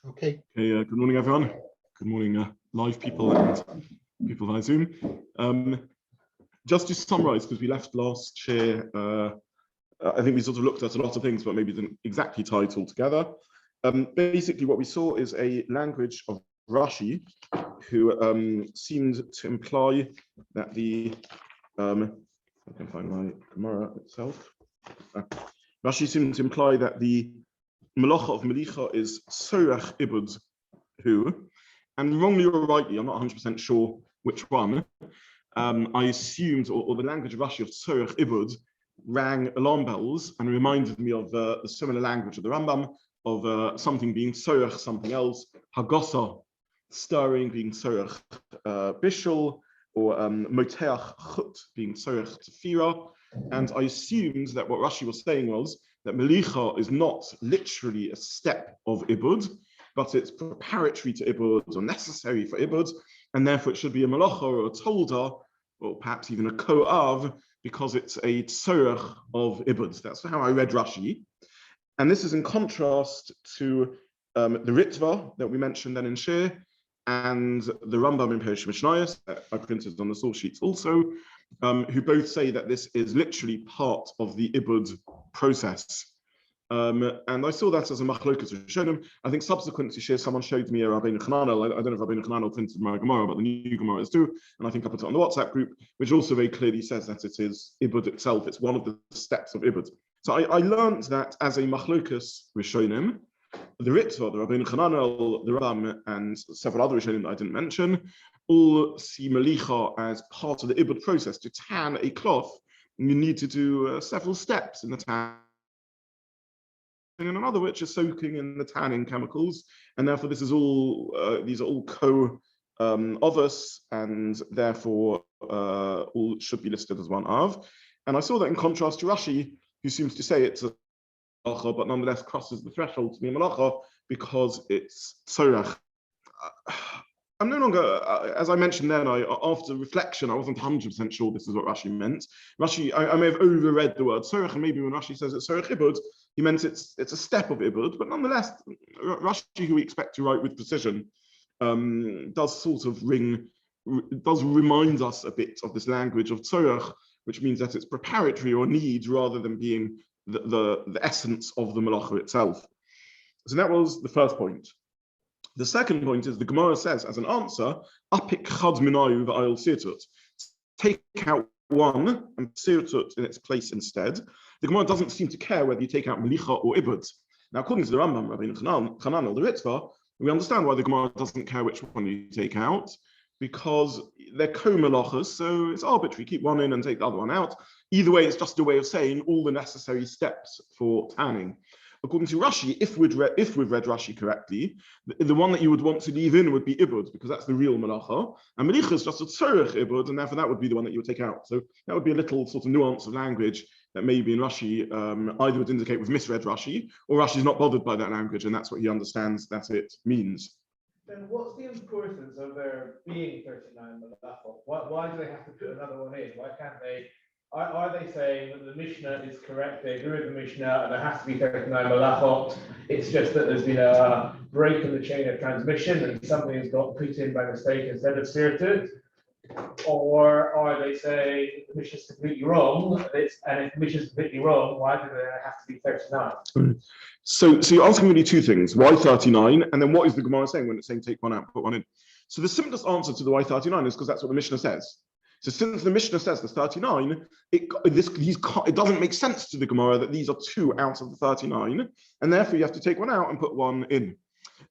Okay. Good morning, everyone. Good morning, live people and people via Zoom. Just to summarize, because we left last year, I think we sort of looked at a lot of things, but maybe didn't exactly tie it all together. Basically, what we saw is a language of Rashi, who seemed to imply that the, I can find my Gemara itself. Rashi seemed to imply that the melachot of Melicha is Melicha and Ibud, who, and wrongly or rightly, I'm not 100% sure which one, I assumed, or the language of Rashi of Melicha and Ibud rang alarm bells and reminded me of the similar language of the Rambam, of something being Melicha, something else, Hagasa, stirring, being Melicha bishul, or Moteach chut, being Melicha tefira. And I assumed that what Rashi was saying was that Melicha is not literally a step of Ibud, but it's preparatory to Ibud or necessary for Ibud, and therefore it should be a Melacha or a Tolda, or perhaps even a Ko'av, because it's a Tzorech of Ibud. That's how I read Rashi. And this is in contrast to the Ritva that we mentioned then in Shiur, and the Rambam in Perish Mishnayos that I printed on the source sheets also, who both say that this is literally part of the Ibud process. And I saw that as a machlokas Rishonim. I think subsequent to Shiur, someone showed me a Rabbeinu Chananel. I don't know if Rabbeinu Chananel printed my Gemara, but the new Gemara is too. And I think I put it on the WhatsApp group, which also very clearly says that it is Ibud itself. It's one of the steps of Ibud. So I learned that as a machlokas Rishonim, the Ritva, the Rabbeinu Chananel, the Rambam, and several other Rishonim that I didn't mention, all see Melicha as part of the Ibud process. To tan a cloth, you need to do several steps in the tan, and another which is soaking in the tanning chemicals, and therefore this is all these are all co-ovus, and therefore all should be listed as one of. And I saw that in contrast to Rashi, who seems to say it's a malacha, but nonetheless crosses the threshold to be a malacha because it's tzorech. I'm no longer, as I mentioned then, after reflection, I wasn't 100% sure this is what Rashi meant. Rashi, I may have overread the word tzorech, and maybe when Rashi says it's tzorech ibud, he meant it's a step of ibud, but nonetheless, Rashi, who we expect to write with precision, does remind us a bit of this language of tzorech, which means that it's preparatory or need rather than being the essence of the malacha itself. So that was the first point. The second point is the Gemara says as an answer, apik chad minayu v'ayil sirtut. Take out one and sirtut in its place instead. The Gemara doesn't seem to care whether you take out melicha or ibud. Now, according to the Rambam, Rabbeinu Chananel, the Ritva, we understand why the Gemara doesn't care which one you take out, because they're co-melachas, so it's arbitrary. Keep one in and take the other one out. Either way, it's just a way of saying all the necessary steps for tanning. According to Rashi, if we've read Rashi correctly, the one that you would want to leave in would be ibud, because that's the real melacha, and melicha is just a tzorech ibud, and therefore that would be the one that you would take out. So that would be a little sort of nuance of language that maybe in Rashi either would indicate we've misread Rashi, or Rashi's not bothered by that language, and that's what he understands that it means. Then what's the importance of there being 39 melachot? Why do they have to put another one in? Why can't they? Are they saying that the Mishnah is correct? They agree with the Mishnah, and there has to be 39 melachot. It's just that there's been a break in the chain of transmission, and something has got put in by mistake instead of sirtut. Or are they saying the Mishnah is completely wrong? And if the Mishnah is completely wrong, why do they have to be 39? So you're asking really two things: why 39, and then what is the Gemara saying when it's saying take one out, put one in? So the simplest answer to the why 39 is because that's what the Mishnah says. So since the Mishnah says there's 39, it doesn't make sense to the Gemara that these are two out of the 39, and therefore you have to take one out and put one in.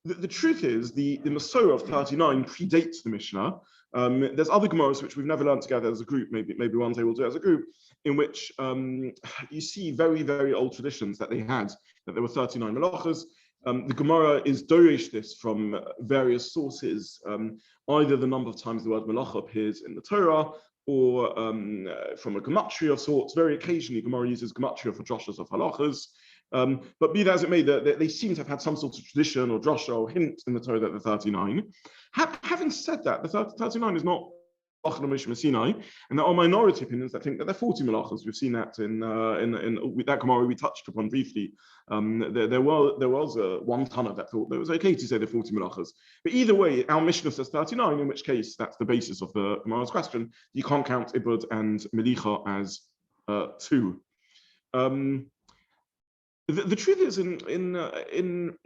The truth is, the Masorah of 39 predates the Mishnah. There's other Gemaras which we've never learned together as a group, maybe one day we'll do it as a group, in which you see very, very old traditions that they had, that there were 39 melachas. The Gemara is dorish this from various sources, either the number of times the word melacha appears in the Torah, or from a gematria of sorts. Very occasionally, Gemara uses gematria for drashas of halachas. But be that as it may, they seem to have had some sort of tradition or drasha or hint in the Torah that the 39. Having said that, the 39 is not and there are minority opinions that think that they're 40 melachos. We've seen that in that Gemara we touched upon briefly. There was one Tana that thought that it was okay to say they're 40 melachos. But either way, our Mishnah says 39, in which case that's the basis of the Gemara's question. You can't count Ibud and Melicha as two. The truth is in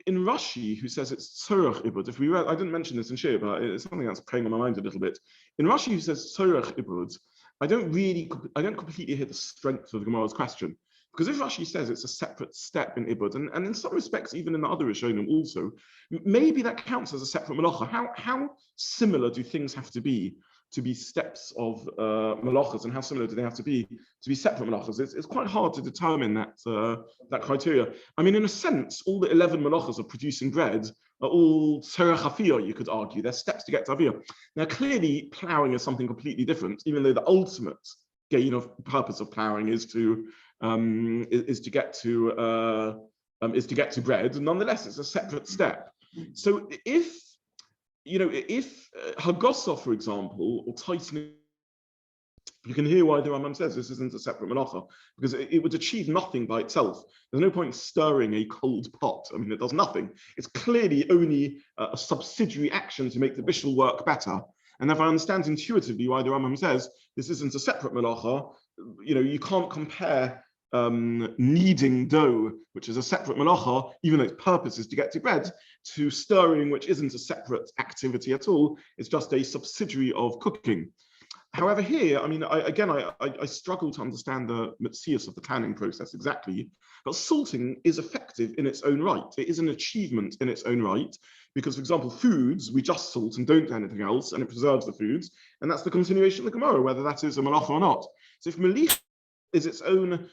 Rashi, who says it's Tzorach Ibud. If we read, I didn't mention this in Shiur, but it's something that's playing on my mind a little bit. In Rashi, who says Tzorach Ibud, I don't completely hear the strength of the Gemara's question, because if Rashi says it's a separate step in Ibud, and in some respects even in the other Rishonim also, maybe that counts as a separate malacha. How similar do things have to be steps of melachos, and how similar do they have to be separate melachos? It's quite hard to determine that criteria. I mean, in a sense, all the 11 melachos of producing bread are all tzorach hafiyah, you could argue. They're steps to get to hafiyah. Now, clearly, ploughing is something completely different, even though the ultimate gain of purpose of ploughing is to get to bread. Nonetheless, it's a separate step. So if Haggosa, for example, or tightening, you can hear why the Rambam says this isn't a separate malacha, because it would achieve nothing by itself. There's no point stirring a cold pot. I mean, it does nothing. It's clearly only a subsidiary action to make the bishul work better. And if I understand intuitively why the Rambam says this isn't a separate malacha, you can't compare kneading dough, which is a separate malacha, even though its purpose is to get to bread, to stirring, which isn't a separate activity at all. It's just a subsidiary of cooking. However, here, I mean, I struggle to understand the metzius of the canning process exactly, but salting is effective in its own right. It is an achievement in its own right, because, for example, foods, we just salt and don't do anything else, and it preserves the foods, and that's the continuation of the Gemara, whether that is a malacha or not. So if melicha is its own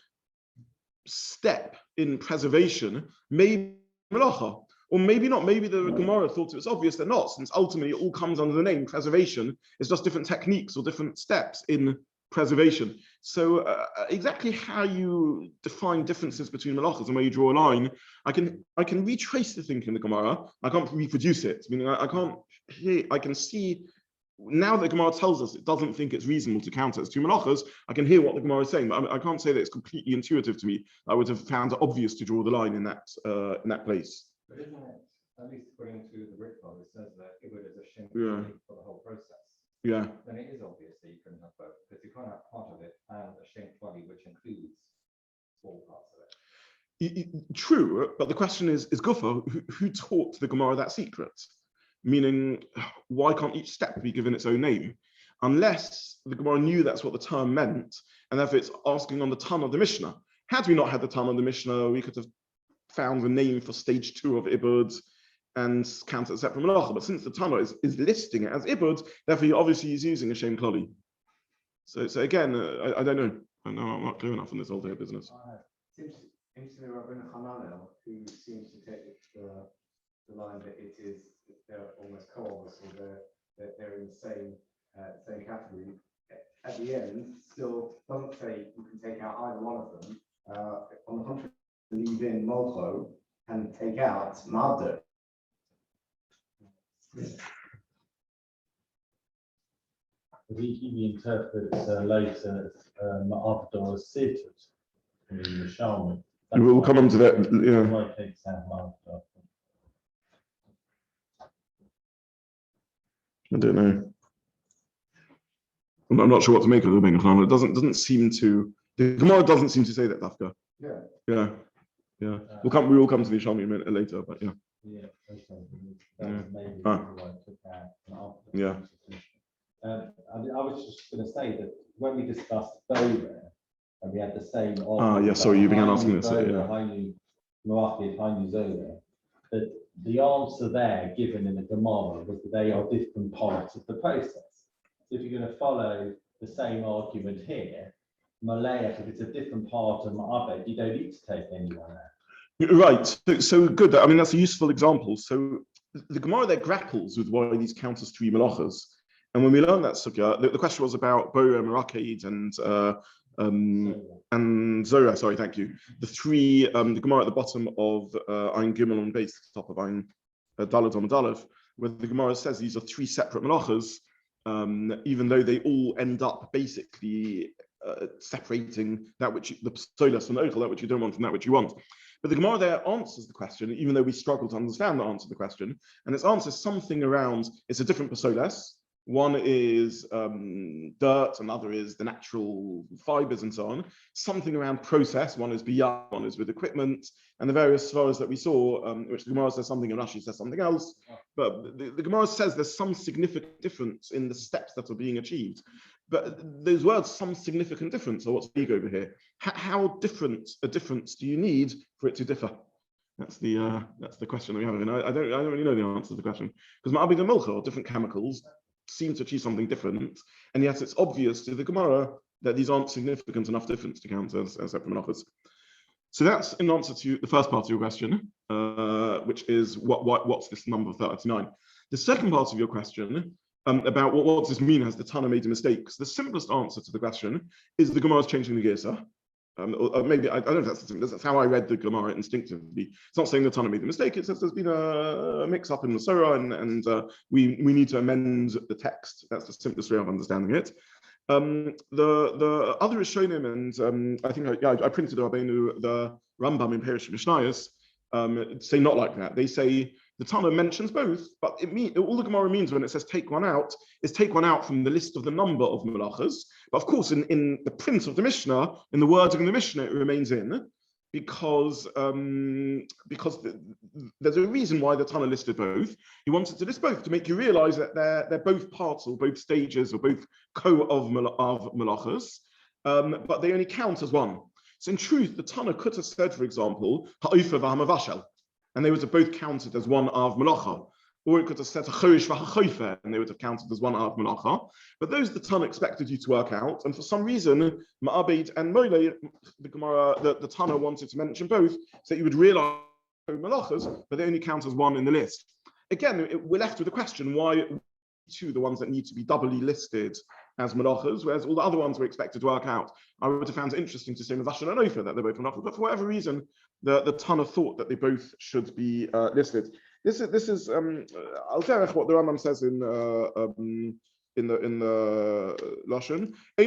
step in preservation, maybe malacha, or maybe not. Maybe the Gemara thought it was obvious they're not, since ultimately it all comes under the name preservation. It's just different techniques or different steps in preservation. So exactly how you define differences between malachas and where you draw a line, I can retrace the thinking in the Gemara. I can't reproduce it. Meaning I can see. Now that Gemara tells us it doesn't think it's reasonable to count it as two malachas, I can hear what the Gemara is saying, but I can't say that it's completely intuitive to me. I would have found it obvious to draw the line in that place. But isn't it, at least according to the Ritva, it says that it would as a shin for the whole process. Yeah. Then it is obvious that you couldn't have both, because you can't have part of it and a shin which includes all parts of it. True, but the question is Gufa, who taught the Gemara that secret? Meaning, why can't each step be given its own name? Unless the Gemara knew that's what the term meant, and therefore it's asking on the ton of the Mishnah. Had we not had the ton of the Mishnah, we could have found the name for stage 2 of Ibud and counted as separate malacha. But since the Tana is listing it as Ibud, therefore he obviously is using a shem klali. So again, I don't know. I'm not clear enough on this whole business. Seems to be Rabbi Hananel, who seems to take the line that they're almost co-ops, or they're in the same category. At the end, still doesn't say you can take out either one of them. On the contrary, leave in molcho and take out ma'ader. He interprets later ma'ader as seated in the Shalmi. We'll come on to that. Yeah. I don't know. I'm not sure what to make of the Rabbeinu Hanan. It doesn't seem to. The Gemara doesn't seem to say that, Dafka. Yeah. We will come to the Shalmi a minute later, but yeah. Yeah. I was just going to say that when we discussed Borer, and we had the same. Sorry, you began asking this. That the answer there given in the Gemara was that they are different parts of the process. So if you're going to follow the same argument here, Malaya, if it's a different part of Ma'abed, you don't need to take anyone out. Right. So good. I mean, that's a useful example. So the Gemara there grapples with why these count as 3 malachas. And when we learned that sugya, the question was about Borer, Merakid, and Zora. Sorry, thank you. The 3, the Gemara at the bottom of Ein Gimel on base, top of Ein Daled on Dalef, where the Gemara says these are 3 separate malachas. even though they all end up basically separating that which the psolas from the ochel, that which you don't want from that which you want. But the Gemara there answers the question, even though we struggle to understand the answer to the question, and its answer is something around, it's a different psolas. One is dirt, another is the natural fibers and so on. Something around process, one is beyond, one is with equipment, and the various svaras that we saw, which the Gemara says something and Rashi says something else. But the Gemara says there's some significant difference in the steps that are being achieved. But those words, some significant difference, or what's big over here? How different a difference do you need for it to differ? That's the question that we have. And I don't really know the answer to the question, because ma'abed and milcha, or different chemicals, seem to achieve something different, and yet it's obvious to the Gemara that these aren't significant enough difference to count as separate melachos. So that's in answer to the first part of your question, which is what's this number 39? The second part of your question about what does this mean? Has the Tana made a mistake? Because the simplest answer to the question is the Gemara is changing the Gersa. Or maybe I don't know if that's how I read the Gemara instinctively. It's not saying the Tana made a mistake. It says there's been a mix-up in the Surah, and we need to amend the text. That's the simplest way of understanding it. The other Rishonim, and I think I printed the Rambam in Perish Mishnayos, say not like that. They say the Tana mentions both, but all the Gemara means when it says take one out is take one out from the list of the number of melachos. But of course, in the print of the Mishnah, in the wording of the Mishnah, it remains in, because there's a reason why the Tana listed both. He wanted to list both to make you realize that they're both parts or both stages or both of melachos, but they only count as one. So in truth, the Tana could have said, for example, ha'ofer v'hamavashel, and they would have both counted as one av melacha. Or it could have said ha'chorish v'ha'chofer, and they would have counted as one av melacha. But those the Tana expected you to work out, and for some reason, Ma'abed and Mole, the Gemara, the Tana wanted to mention both, so that you would realize melachas, but they only count as one in the list. Again, we're left with the question, why two the ones that need to be doubly listed as melachas, whereas all the other ones were expected to work out? I would have found it interesting to say Mavashal and Ofer, that they're both melachas, but for whatever reason, the Tana thought that they both should be listed. This is I'll tell you what the Rambam says in the Lashon. It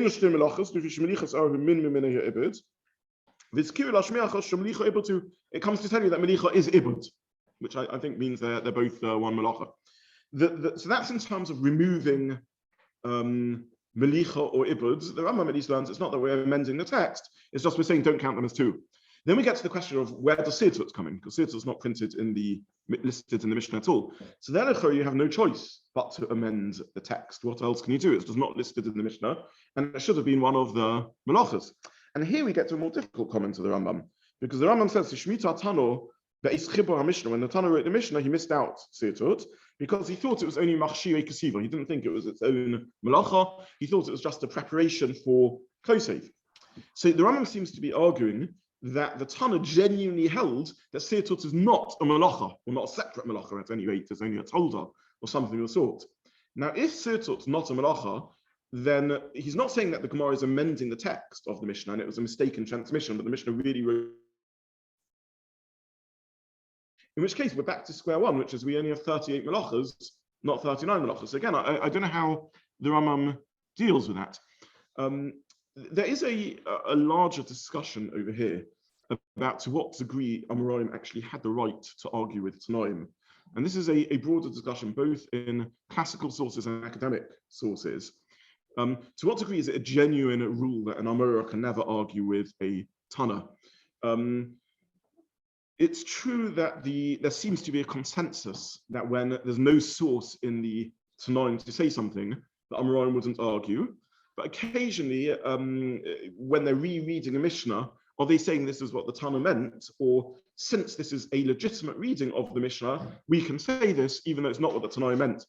comes to tell you that Melicha is Ibud, which I think means they're both one Melacha. So that's in terms of removing Melicha or Ibud. The Rambam at least learns it's not that we're amending the text, it's just we're saying don't count them as two. Then we get to the question of where does Sirtut come in? Because Sirtut is not listed in the Mishnah at all. So then you have no choice but to amend the text. What else can you do? It's just not listed in the Mishnah, and it should have been one of the melachos. And here we get to a more difficult comment of the Rambam, because the Rambam says, Shmita Tano, when the Tana wrote the Mishnah, he missed out Sirtut, because he thought it was only Machshirei Kesiva. He didn't think it was its own melacha. He thought it was just a preparation for Kosef. So the Rambam seems to be arguing that the Tana genuinely held that Sirtut is not a melacha, or not a separate melacha at any rate, it's only a tolda, or something of the sort. Now, if Sirtut is not a melacha, then he's not saying that the Gemara is amending the text of the Mishnah, and it was a mistaken transmission, but the Mishnah really wrote. In which case, we're back to square one, which is we only have 38 melachas, not 39 melachas. So again, I don't know how the Rambam deals with that. There is a larger discussion over here about to what degree Amoraim actually had the right to argue with Tanoim. And this is a broader discussion, both in classical sources and academic sources. To what degree is it a genuine rule that an Amora can never argue with a Tana? It's true that there seems to be a consensus that when there's no source in the Tanoim to say something, the Amoraim wouldn't argue. But occasionally, when they're rereading a Mishnah, are they saying this is what the Tana meant? Or since this is a legitimate reading of the Mishnah, we can say this even though it's not what the Tana meant.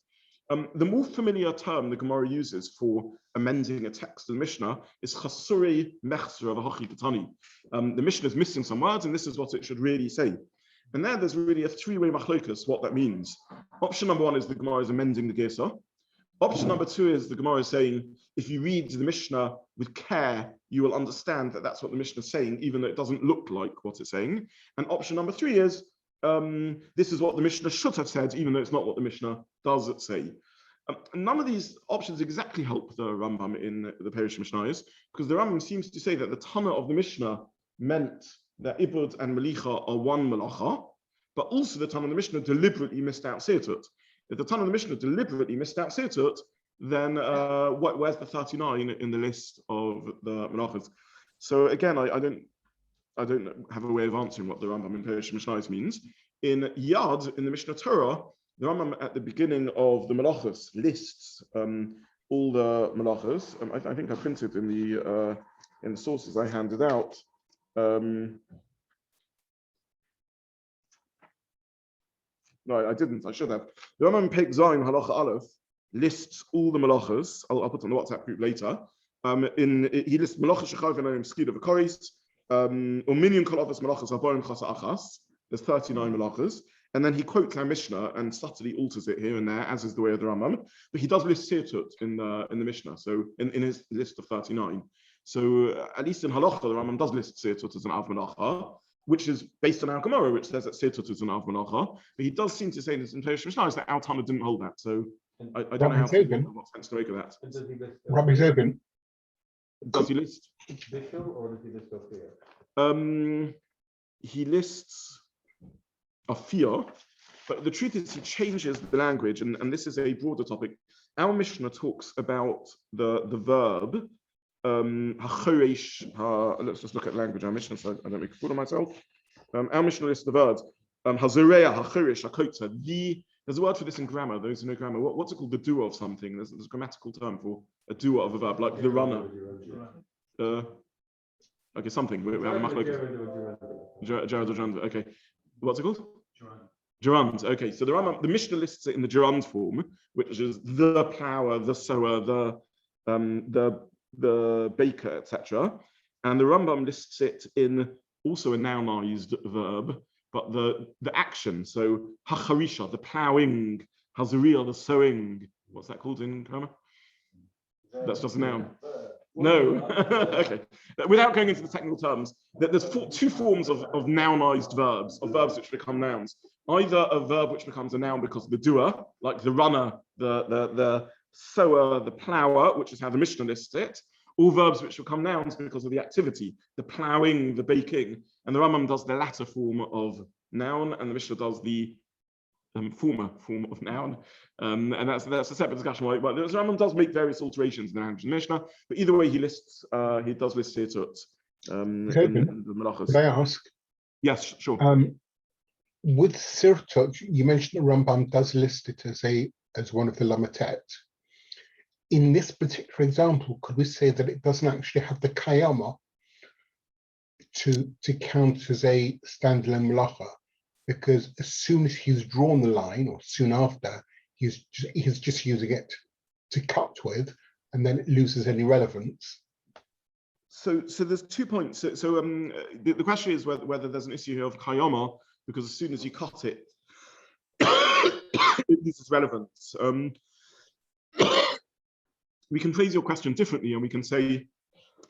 The more familiar term the Gemara uses for amending a text of the Mishnah is chasurei mechzer of hachi katani. The Mishnah is missing some words, and this is what it should really say. And there's really a three-way machlokas what that means. Option number one is the Gemara is amending the Gersa. Option number two is the Gemara is saying, if you read the Mishnah with care, you will understand that that's what the Mishnah is saying, even though it doesn't look like what it's saying. And option number three is, this is what the Mishnah should have said, even though it's not what the Mishnah does say. None of these options exactly help the Rambam in the Perish Mishnayos, because the Rambam seems to say that the Tana of the Mishnah meant that Ibud and Melicha are one melacha, but also the Tana of the Mishnah deliberately missed out Seitut. If the Tana of the Mishnah deliberately missed out Seitut, then where's the 39 in the list of the melachos? So again, I don't have a way of answering what the Rambam in Perish Mishnayos means. In Yad, in the Mishnah Torah, the Rambam at the beginning of the melachos lists all the melachos. I think I printed in the sources I handed out. No, I didn't. I should have. The Rambam Peik Zayin Halacha Aleph lists all the melachos. I'll put it on the WhatsApp group later. He lists melachos shechav and skid of a koris. Uminion kol avos melachos aborim chasa achas. There's 39 melachos. And then he quotes our Mishnah and subtly alters it here and there, as is the way of the Rambam. But he does list Seitut in the Mishnah, so in his list of 39. So at least in Halacha, the Rambam does list Seitut as an Av Melacha, which is based on our Gemara, which says that Seitut is an Av Melacha. But he does seem to say this in Perish Mishnah that our Tana didn't hold that. So I don't know what sense to make of that. Rabbi Zobin. Does he list? Bishul, or does he list Ophir? He lists a fear, but the truth is he changes the language, and this is a broader topic. Our Mishnah talks about the verb let's just look at language. Our Mishnah, so I don't make a fool of myself. Our Mishnah lists the verbs hazoreya, hachoresh, hakotza. There's a word for this in grammar. Those who know grammar, what's it called? The doer of something. There's a grammatical term for a doer of a verb, like the runner. Okay, something. We have a machlokes. Okay, what's it called? Gerund. Okay, so the Mishnah lists it in the gerund form, which is the plower, the sower, the baker, etc. And the Rambam lists it in also a nounized verb, but the action. So hacharisha, the plowing, hazariya, the sowing. What's that called in grammar? That's just a noun. No. Okay. Without going into the technical terms, there's two forms of nounized verbs, of verbs which become nouns. Either a verb which becomes a noun because of the doer, like the runner, the sower, the plower, which is how the Mishnah lists it, or verbs which become nouns because of the activity, the plowing, the baking. And the Rambam does the latter form of noun, and the Mishnah does the former form of noun. And that's a separate discussion. But the Rambam does make various alterations in the language of the Mishnah, but either way he does list Seitut in the melachos. Could I ask? Yes, sure. With Seitut, you mentioned the Rambam does list it as one of the Lamatet. In this particular example, could we say that it doesn't actually have the kayama to count as a standalone melacha? Because as soon as he's drawn the line, or soon after, he's just using it to cut with, and then it loses any relevance. So there's 2 points. So the question is whether there's an issue here of kayama, because as soon as you cut it, it loses relevance. We can phrase your question differently, and we can say,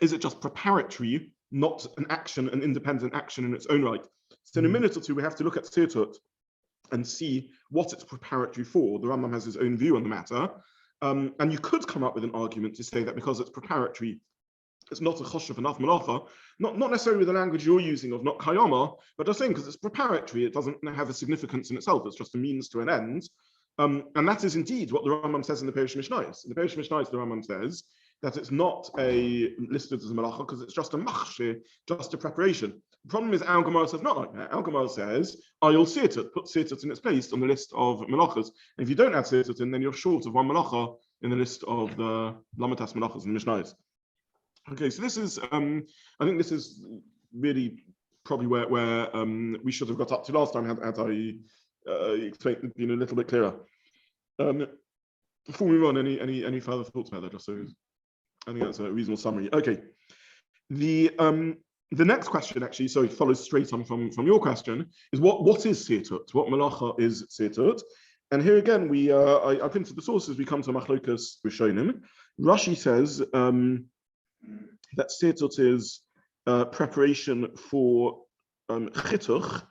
is it just preparatory, not an action, an independent action in its own right? So in a minute or two, we have to look at Seitut and see what it's preparatory for. The Rambam has his own view on the matter. And you could come up with an argument to say that because it's preparatory, it's not a choshev enough melacha, not necessarily with the language you're using of not kayama, but just saying because it's preparatory, it doesn't have a significance in itself. It's just a means to an end. And that is indeed what the Rambam says in the Perish Mishnayos. In the Perish Mishnayos, the Rambam says that it's not listed as a melacha because it's just a machshir, just a preparation. The problem is our Gemara says not like that. Our Gemara says, I'll Seitut, put Seitut in its place on the list of melachas. And if you don't add Seitut in, then you're short of one melacha in the list of the lamatas melachas and Mishnayos. Okay, so this is, I think this is really probably where we should have got up to last time had I explained, been a little bit clearer. Before we move on, any further thoughts about that? Just so I think that's a reasonable summary. Okay, the next question actually, so it follows straight on from your question, is what is Seitut? What melacha is Seitut? And here again, I printed the sources. We come to Machlokas Rishonim. Rashi says that Seitut is preparation for chituch,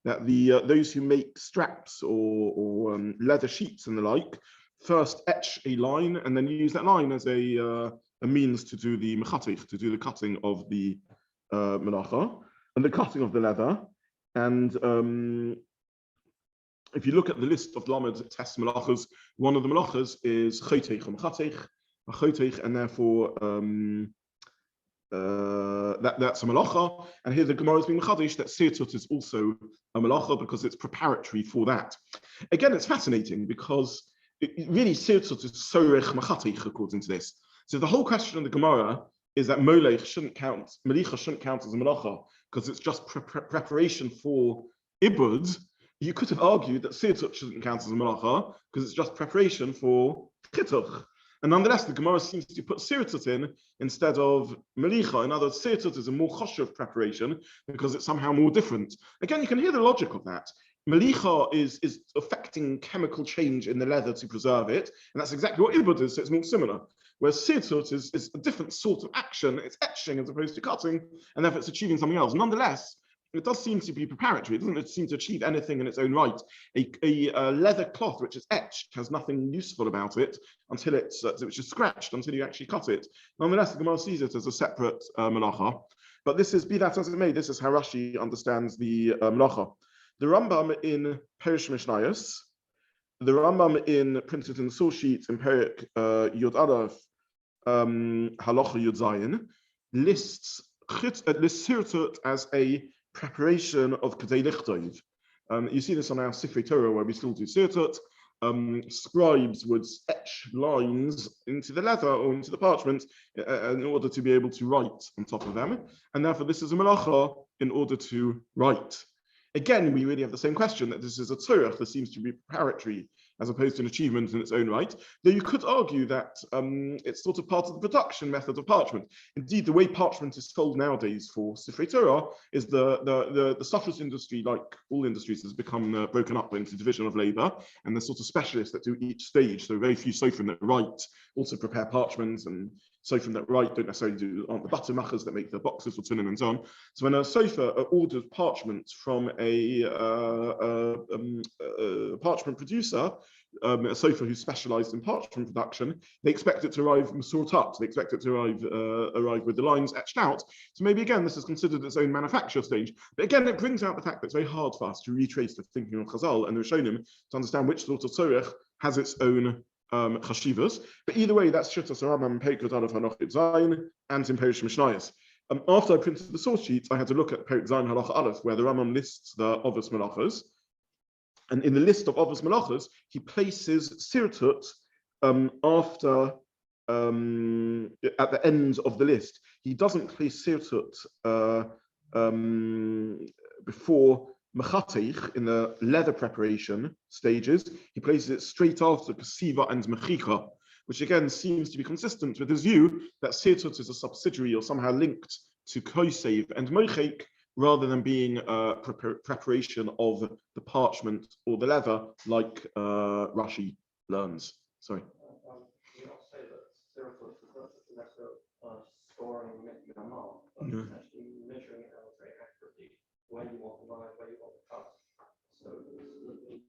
that those who make straps or leather sheets and the like first etch a line and then use that line as a means to do the mechatich, to do the cutting of the melacha and the cutting of the leather. And if you look at the list of Lamed test melachas, one of the melachas is chotech and mechatech, and therefore that's a melacha. And here the Gemara is being mechadish that sirtut is also a melacha because it's preparatory for that. Again, it's fascinating because really sirtut is sorech mechatech according to this. So the whole question of the Gemara is that melicha shouldn't count as a melacha because it's just preparation for ibud. You could have argued that sirtut shouldn't count as a melacha because it's just preparation for chituch. And nonetheless, the Gemara seems to put sirtut in instead of melicha. In other words, sirtut is a more choshev preparation because it's somehow more different. Again, you can hear the logic of that. Melicha is affecting chemical change in the leather to preserve it, and that's exactly what ibud is, so it's more similar. Whereas sirtut is a different sort of action, it's etching as opposed to cutting, and therefore it's achieving something else. Nonetheless, it does seem to be preparatory. It doesn't seem to achieve anything in its own right. A leather cloth which is etched has nothing useful about it until which is scratched until you actually cut it. Nonetheless, the Gemara sees it as a separate melacha. But this is, be that as it may, this is how Rashi understands the melacha. The Rambam in Perish Mishnayos, the Rambam in printed in the source sheet in Perik Yud Aleph Halacha Yud Zayin lists sirtut as a preparation of Kedei Lichtov. You see this on our Sifrei Torah where we still do sirtut. Scribes would etch lines into the leather or into the parchment in order to be able to write on top of them. And therefore this is a melacha in order to write. Again, we really have the same question that this is a tzorech that seems to be preparatory as opposed to an achievement in its own right. Though you could argue that it's sort of part of the production method of parchment. Indeed, the way parchment is sold nowadays for Sifrei Torah is the suffrage industry, like all industries, has become broken up into division of labor, and there's sort of specialists that do each stage. So very few sofrim that write also prepare parchments, and sofrim that write don't necessarily aren't the buttermachers that make the boxes for tunin and so on. So when a sofa orders parchment from a parchment producer, a sofa who's specialized in parchment production, they expect it to arrive masoret up. They expect it to arrive with the lines etched out. So maybe again, this is considered its own manufacture stage. But again, it brings out the fact that it's very hard for us to retrace the thinking of Chazal and the Rishonim to understand which sort of tzorech has its own chashivas. But either way, that's Shittas Rambam Perik Yud Aleph Halacha Yud Zayin and in Perish Mishnayos. After I printed the source sheet, I had to look at Perik Zayin Halacha Aleph, where the Rambam lists the Ovos Melachos. And in the list of Ovos Melachos, he places sirtut after at the end of the list. He doesn't place sirtut before mechatech in the leather preparation stages. He places it straight after kasiva and mechika, which again seems to be consistent with his view that sirtut is a subsidiary or somehow linked to kosev and mochek, rather than being a preparation of the parchment or the leather, like Rashi learns. Sorry. You not say that sirtut is not just a matter of storing and making a mark, but it's actually measuring it out very accurately where you want the line, where you want the cut. So it's a little bit more than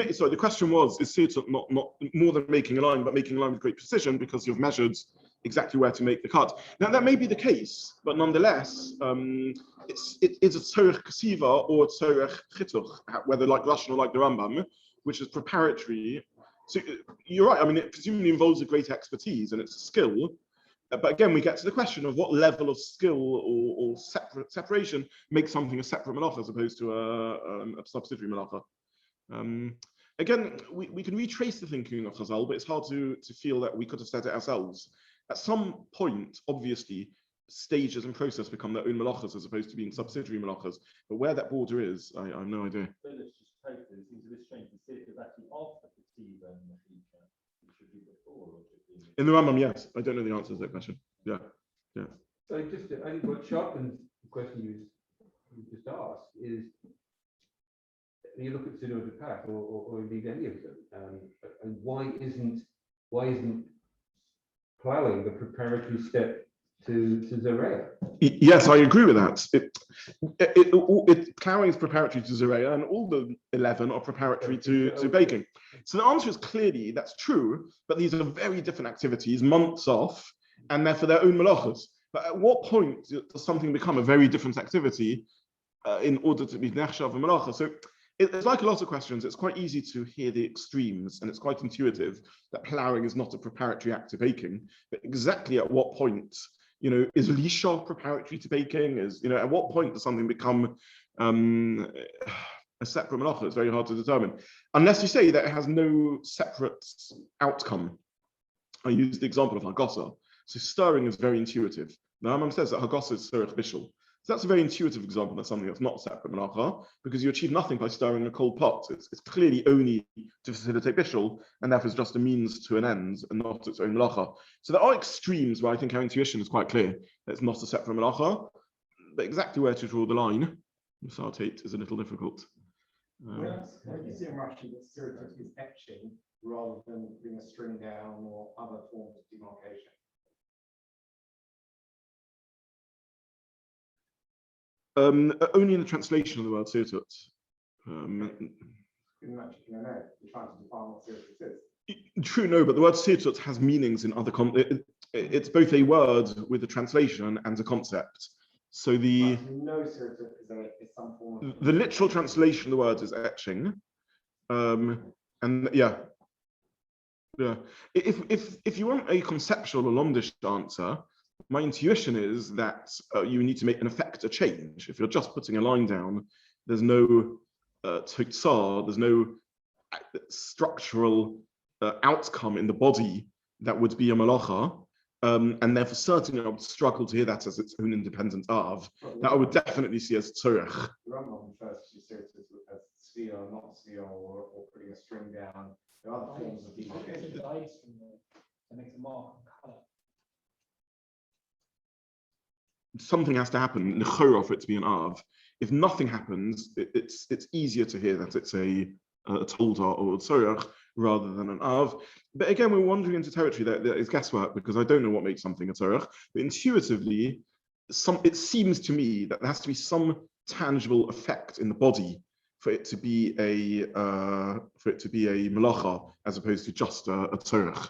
just. So the question was: is sirtut not more than making a line, but making a line with great precision because you've measured exactly where to make the cut? Now that may be the case, but nonetheless, it's a tzorech kasiva or a tzorech chituch, whether like Lashon or like the Rambam, which is preparatory. So you're right. I mean, it presumably involves a great expertise and it's a skill. But again, we get to the question of what level of skill or separation makes something a separate malacha as opposed to a subsidiary malacha. Again, we can retrace the thinking of Chazal, but it's hard to feel that we could have said it ourselves. At some point, obviously, stages and process become their own malachas as opposed to being subsidiary malachas. But where that border is, I have no idea. So let's just take it. It seems a bit strange to see it actually after the Katiba and the Mechika. It should be before or should be In the Rambam, yes. I don't know the answer to that question. Yeah. So just, I think what sharpens the question you just asked is, when you look at Siddur de Path or indeed any of them, and why isn't plowing the preparatory step to Zereya. Yes, I agree with that. Ploughing is preparatory to Zereya, and all the 11 are preparatory to baking. So the answer is clearly that's true, but these are very different activities, months off, and they're for their own melachos. But at what point does something become a very different activity in order to be nechshav and melacha? So it's like a lot of questions. It's quite easy to hear the extremes, and it's quite intuitive that ploughing is not a preparatory act to baking. But exactly at what point, is lisha preparatory to baking? At what point does something become a separate melacha? It's very hard to determine, unless you say that it has no separate outcome. I use the example of hagasa. So stirring is very intuitive. The Rambam says that hagasa is tzorech bishul. So that's a very intuitive example of something that's not separate melacha, because you achieve nothing by stirring a cold pot. It's clearly only to facilitate bishul, and therefore it's just a means to an end and not its own melacha. So there are extremes where I think our intuition is quite clear that it's not a separate melacha, but exactly where to draw the line, Sartate, is a little difficult. When you see in Rashi that Sirtut is etching rather than being a string down or other forms of demarcation. Only in the translation of the word sirtut. You're trying to define what Sirtut is. True, no, but the word sirtut has meanings in other it's both a word with a translation and a concept. So the some form of the literal translation of the word is etching, and yeah. If you want a conceptual or londish answer, my intuition is that you need to make a change. If you're just putting a line down, there's no totzah, there's no structural outcome in the body that would be a malacha. And therefore, certainly I would struggle to hear that as its own independent of. That I would definitely see as tzorech. The Rambam refers to Sirtut as sphere, not sphere, or putting a string down. There are other forms of demarcation. Something has to happen, nechorah, for it to be an av. If nothing happens, it's easier to hear that it's a tolda or a tzorech rather than an av. But again, we're wandering into territory that is guesswork, because I don't know what makes something a tzorech. But intuitively, it seems to me that there has to be some tangible effect in the body for it to be a melacha as opposed to just a tzorech.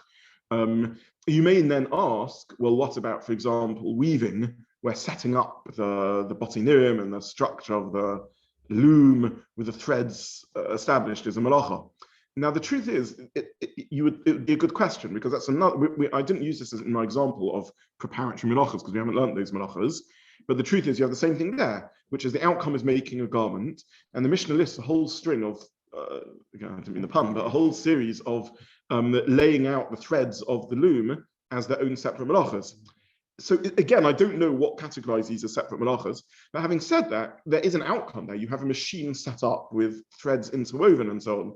You may then ask, well, what about, for example, weaving? We're setting up the botinim and the structure of the loom with the threads established as a melacha. Now, the truth is, it would be a good question, because that's another. I didn't use this as in my example of preparatory melachas because we haven't learned those melachas. But the truth is, you have the same thing there, which is the outcome is making a garment, and the Mishnah lists a whole string of, again, I didn't mean the pun, but a whole series of laying out the threads of the loom as their own separate melachas. So again, I don't know what categorizes these as separate melachas, but having said that, there is an outcome there. You have a machine set up with threads interwoven and so on.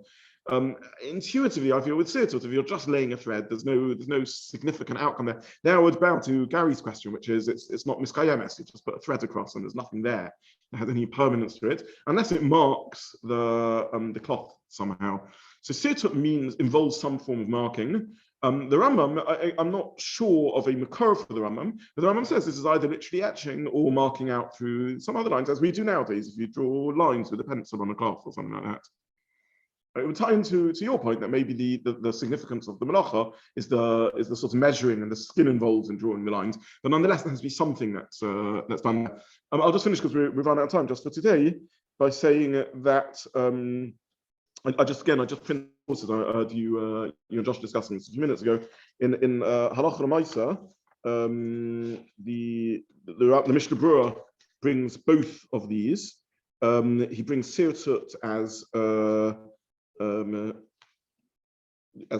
Intuitively, I feel with sirtut, if you're just laying a thread, there's no significant outcome there. Now I would bow to Gary's question, which is it's not miskayemes. You just put a thread across and there's nothing there that has any permanence to it, unless it marks the cloth somehow. So sirtut involves some form of marking. The Rambam, I'm not sure of a makor for the Rambam, but the Rambam says this is either literally etching or marking out through some other lines, as we do nowadays, if you draw lines with a pencil on a cloth or something like that. It would tie into your point that maybe the significance of the melacha is the sort of measuring and the skill involved in drawing the lines, but nonetheless there has to be something that's done. I'll just finish because we've run out of time just for today by saying that I just printed courses. I heard you and Josh discussing this a few minutes ago in Halacha L'Maisa. The Mishnah Berurah brings both of these. He brings sirtut as a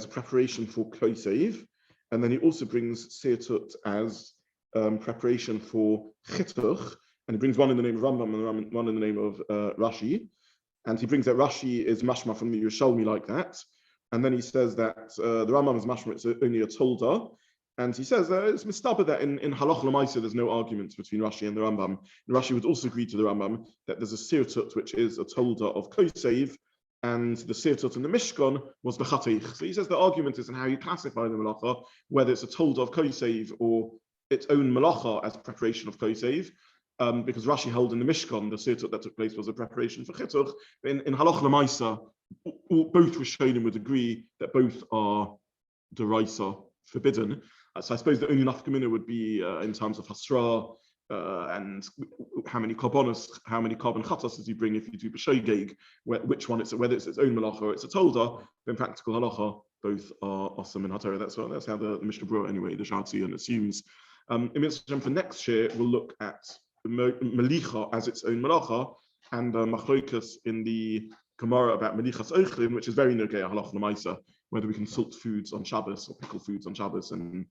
preparation for kosev, and then he also brings sirtut as preparation for chituch, and he brings one in the name of Rambam and one in the name of Rashi, and he brings that Rashi is mashma from the Yerushalmi like that, and then he says that the Rambam is mashma, it's only a tolda, and he says it's mistaba that in Halacha L'Maisa there's no argument between Rashi and the Rambam. And Rashi would also agree to the Rambam that there's a sirtut which is a tolda of kosev, and the sirtut in the Mishkan was the chatich. So he says the argument is in how you classify the melacha, whether it's a tolda of kosev or its own malacha as preparation of kosev, because Rashi held in the Mishkan, the sirtuch that took place was a preparation for chituch. In Halacha L'maisa, both Rishonim would agree that both are deraisa, forbidden. So I suppose the only nafkamina would be in terms of hasra and how many carbon chatas does you bring if you do b'shoigeg, which one it's whether it's its own malacha or it's a tolda. In practical halacha, both are awesome in Hatara. That's how the Mishnah Berurah anyway, the Shatzion assumes. For next year, we'll look at Melicha as its own malacha and machlokas in the Gemara about Melichas Ochlin, which is very nogei halacha l'maisa, whether we can salt foods on Shabbos or pickle foods on Shabbos, and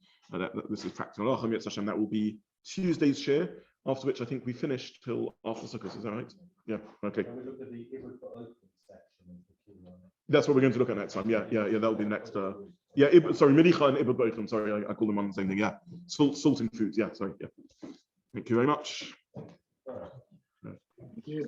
this is practical halacha. Mitzvah Hashem, that will be Tuesday's share. After which I think we finished till after Sukkot. Is that right? Yeah. Okay. When we look at the Ibud for open section of the key one. That's what we're going to look at next time. Yeah. That'll be next. Melicha and Ibud both. I'm sorry, I call them on the same thing. Yeah. Salting foods. Yeah. Sorry. Yeah. Thank you very much. Thank you.